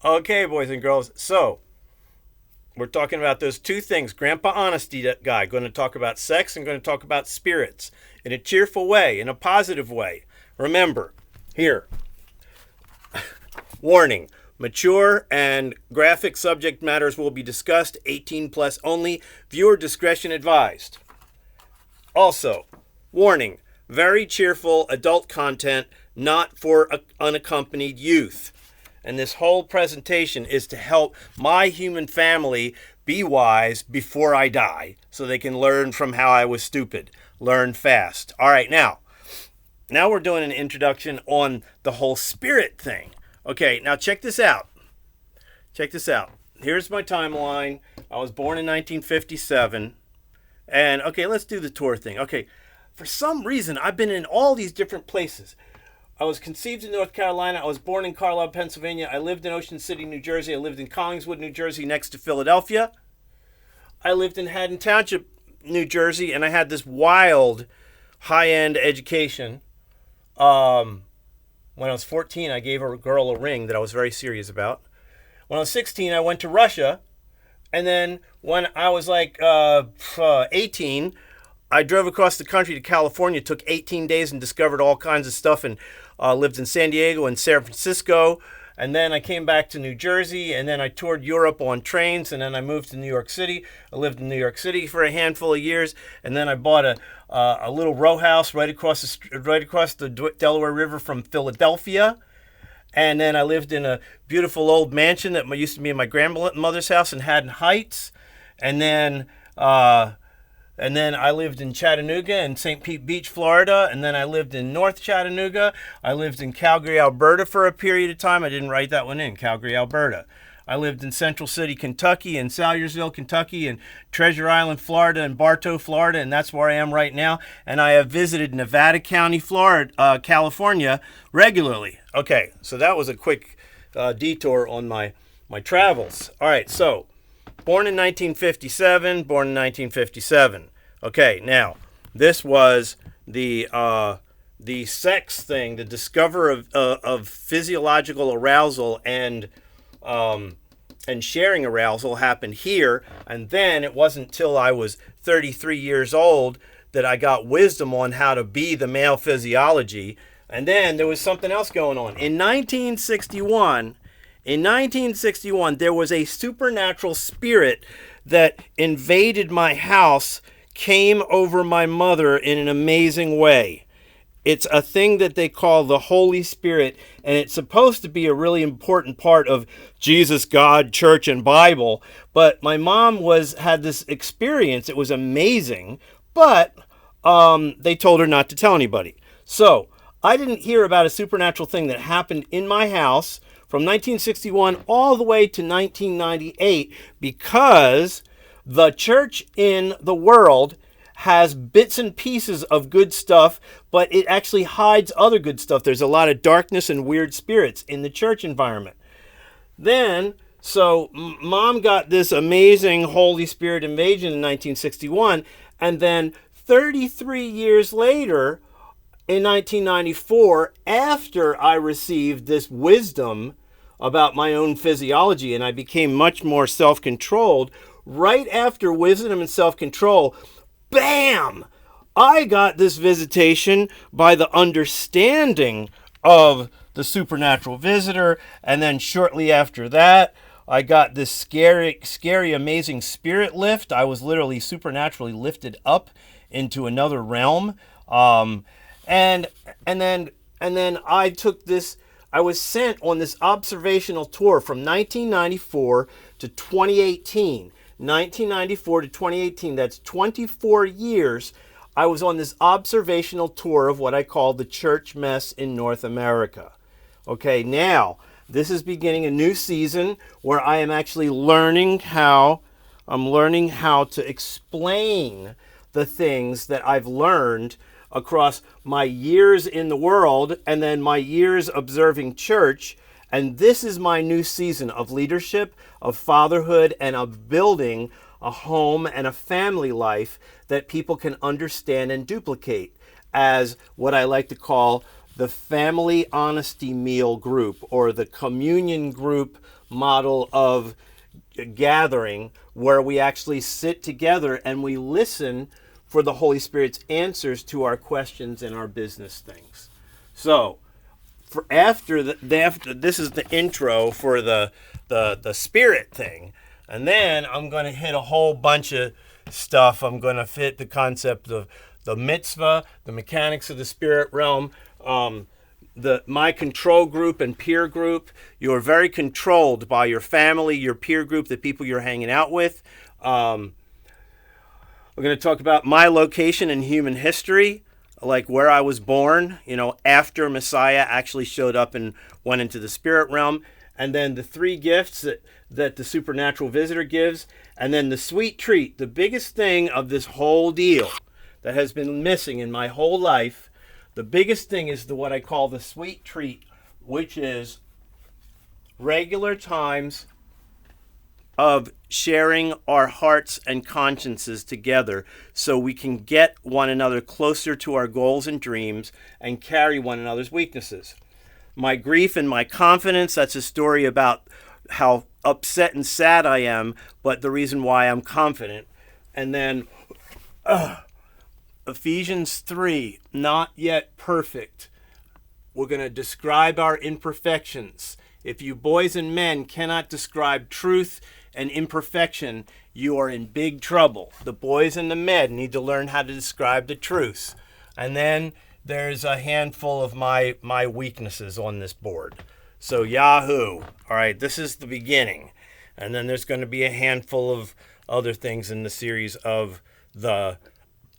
Okay, boys and girls. So, we're talking about those two things. Grandpa Honesty guy going to talk about sex and going to talk about spirits in a cheerful way, in a positive way. Remember, here, warning. Mature and graphic subject matters will be discussed. 18 plus only. Viewer discretion advised. Also, warning. Very cheerful adult content, not for unaccompanied youth. And this whole presentation is to help my human family be wise before I die so they can learn from how I was stupid. Learn fast. All right, now we're doing an introduction on the whole spirit thing. Okay, now check this out. Check this out. Here's my timeline. I was born in 1957. And okay, let's do the tour thing. Okay, for some reason, I've been in all these different places. I was conceived in North Carolina. I was born in Carlisle, Pennsylvania. I lived in Ocean City, New Jersey. I lived in Collingswood, New Jersey, next to Philadelphia. I lived in Haddon Township, New Jersey, and I had this wild high-end education. When I was 14, I gave a girl a ring that I was very serious about. When I was 16, I went to Russia. And then when I was like 18, I drove across the country to California, took 18 days and discovered all kinds of stuff, and lived in San Diego and San Francisco. And then I came back to New Jersey, and then I toured Europe on trains, and then I moved to New York City. I lived in New York City for a handful of years, and then I bought a little row house right across the Delaware River from Philadelphia. And then I lived in a beautiful old mansion that used to be in my grandmother's house in Haddon Heights. And then I lived in Chattanooga and St. Pete Beach, Florida. And then I lived in North Chattanooga. I lived in Calgary, Alberta for a period of time. I didn't write that one in, Calgary, Alberta. I lived in Central City, Kentucky, and Salyersville, Kentucky, and Treasure Island, Florida, and Bartow, Florida, and that's where I am right now. And I have visited Nevada County, Florida, California regularly. Okay, so that was a quick detour on my travels. All right, so born in 1957. Okay, now this was the sex thing, the discovery of physiological arousal and sharing arousal happened here. And then it wasn't until I was 33 years old that I got wisdom on how to be the male physiology. And then there was something else going on. In 1961, there was a supernatural spirit that invaded my house, came over my mother in an amazing way. It's a thing that they call the Holy Spirit, and it's supposed to be a really important part of Jesus, God, Church, and Bible. But my mom had this experience. It was amazing, but they told her not to tell anybody. So I didn't hear about a supernatural thing that happened in my house from 1961 all the way to 1998 because the church in the world has bits and pieces of good stuff, but it actually hides other good stuff. There's a lot of darkness and weird spirits in the church environment. Then, so Mom got this amazing Holy Spirit invasion in 1961, and then 33 years later, in 1994, after I received this wisdom about my own physiology and I became much more self-controlled, right after wisdom and self-control, bam! I got this visitation by the understanding of the supernatural visitor, and then shortly after that, I got this scary, amazing spirit lift. I was literally supernaturally lifted up into another realm, and then I took this. I was sent on this observational tour from 1994 to 2018. 1994 to 2018, that's 24 years, I was on this observational tour of what I call the church mess in North America. Okay, now, this is beginning a new season where I am actually learning how to explain the things that I've learned across my years in the world and then my years observing church. And this is my new season of leadership, of fatherhood, and of building a home and a family life that people can understand and duplicate as what I like to call the family honesty meal group, or the communion group model of gathering, where we actually sit together and we listen for the Holy Spirit's answers to our questions and our business things. So, after this is the intro for the spirit thing, and then I'm going to hit a whole bunch of stuff. I'm going to fit the concept of the mitzvah, the mechanics of the spirit realm, my control group and peer group. You're very controlled by your family, your peer group, the people you're hanging out with. We're going to talk about my location in human history, like where I was born, after Messiah actually showed up and went into the spirit realm. And then the 3 gifts that the supernatural visitor gives. And then the sweet treat, the biggest thing of this whole deal that has been missing in my whole life. The biggest thing is what I call the sweet treat, which is regular times of sharing our hearts and consciences together so we can get one another closer to our goals and dreams and carry one another's weaknesses. My grief and my confidence, that's a story about how upset and sad I am, but the reason why I'm confident. And then Ephesians 3, not yet perfect. We're going to describe our imperfections. If you boys and men cannot describe truth and imperfection, you are in big trouble. The boys and the men need to learn how to describe the truth. And then there's a handful of my weaknesses on this board. So Yahoo. All right, this is the beginning. And then there's going to be a handful of other things in the series of the